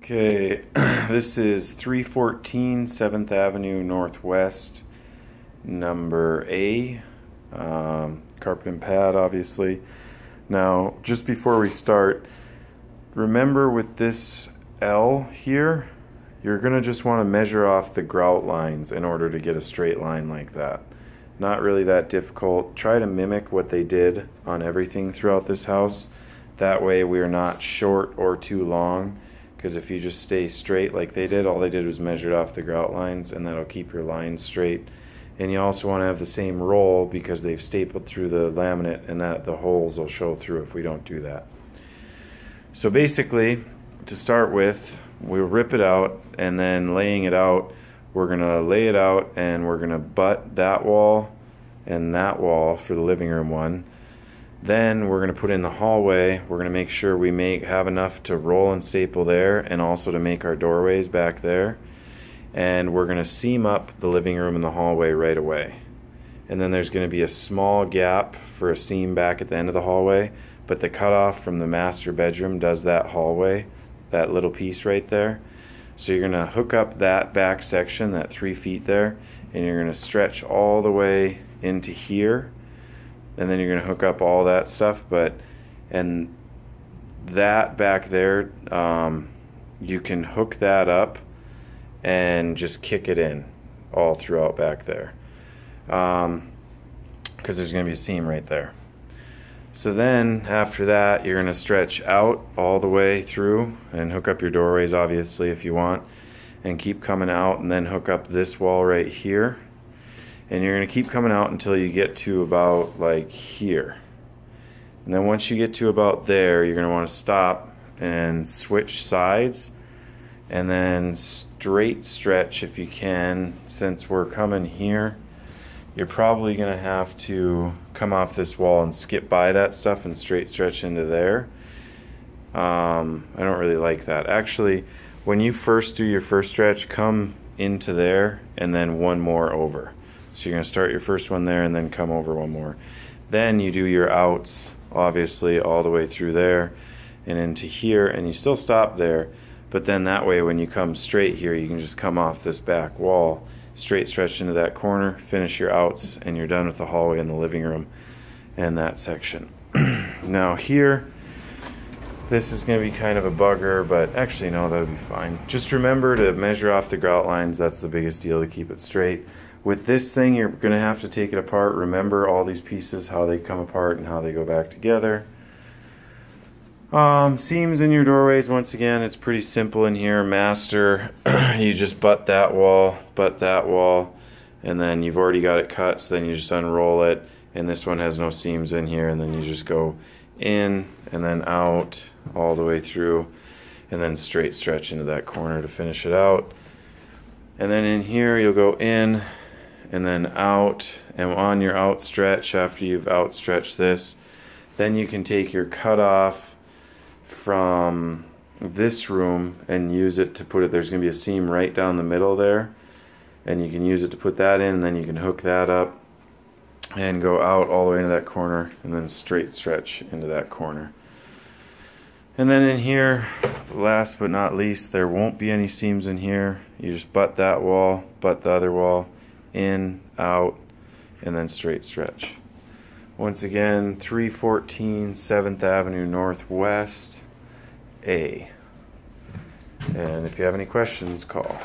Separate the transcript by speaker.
Speaker 1: Okay, this is 314 7th Avenue Northwest, number A, carpet and pad, obviously. Now, just before we start, remember with this L here, you're going to just want to measure off the grout lines in order to get a straight line like that. Not really that difficult. Try to mimic what they did on everything throughout this house. That way we are not short or too long. Because if you just stay straight like they did, all they did was measure off the grout lines, and that'll keep your lines straight. And you also want to have the same roll because they've stapled through the laminate, and that the holes will show through if we don't do that. So basically, to start with, we'll rip it out, and then laying it out, we're going to lay it out and we're going to butt that wall and that wall for the living room one. Then we're going to put in the hallway. We're going to make sure we have enough to roll and staple there, and also to make our doorways back there. And we're going to seam up the living room and the hallway right away. And then there's going to be a small gap for a seam back at the end of the hallway, but the cutoff from the master bedroom does that hallway, that little piece right there. So you're going to hook up that back section, that 3 feet there, and you're going to stretch all the way into here. And then you're going to hook up all that stuff, and that back there, you can hook that up and just kick it in all throughout back there, because there's going to be a seam right there. So then after that, you're going to stretch out all the way through and hook up your doorways, obviously, if you want, and keep coming out, and then hook up this wall right here. And you're going to keep coming out until you get to about like here. And then once you get to about there, you're going to want to stop and switch sides, and then straight stretch if you can. Since we're coming here, you're probably going to have to come off this wall and skip by that stuff and straight stretch into there. I don't really like that. Actually, when you first do your first stretch, come into there and then one more over. So you're going to start your first one there and then come over one more. Then you do your outs, obviously, all the way through there and into here, and you still stop there, but then that way when you come straight here, you can just come off this back wall, straight stretch into that corner, finish your outs, and you're done with the hallway and the living room and that section. Now here, this is going to be kind of a bugger, but actually no, that'll be fine. Just remember to measure off the grout lines. That's the biggest deal, to keep it straight. With this thing, you're going to have to take it apart. Remember all these pieces, how they come apart and how they go back together. Seams in your doorways, once again, it's pretty simple in here. Master, you just butt that wall, and then you've already got it cut, so then you just unroll it. And this one has no seams in here, and then you just go in and then out all the way through, and then straight stretch into that corner to finish it out. And then in here, you'll go in and then out, and on your outstretch, after you've outstretched this, then you can take your cutoff from this room and use it to put it, there's going to be a seam right down the middle there, and you can use it to put that in, and then you can hook that up and go out all the way into that corner, and then straight stretch into that corner. And then in here, last but not least, there won't be any seams in here. You just butt that wall, butt the other wall, in, out, and then straight stretch. Once again, 314 7th Avenue Northwest, A. And if you have any questions, call.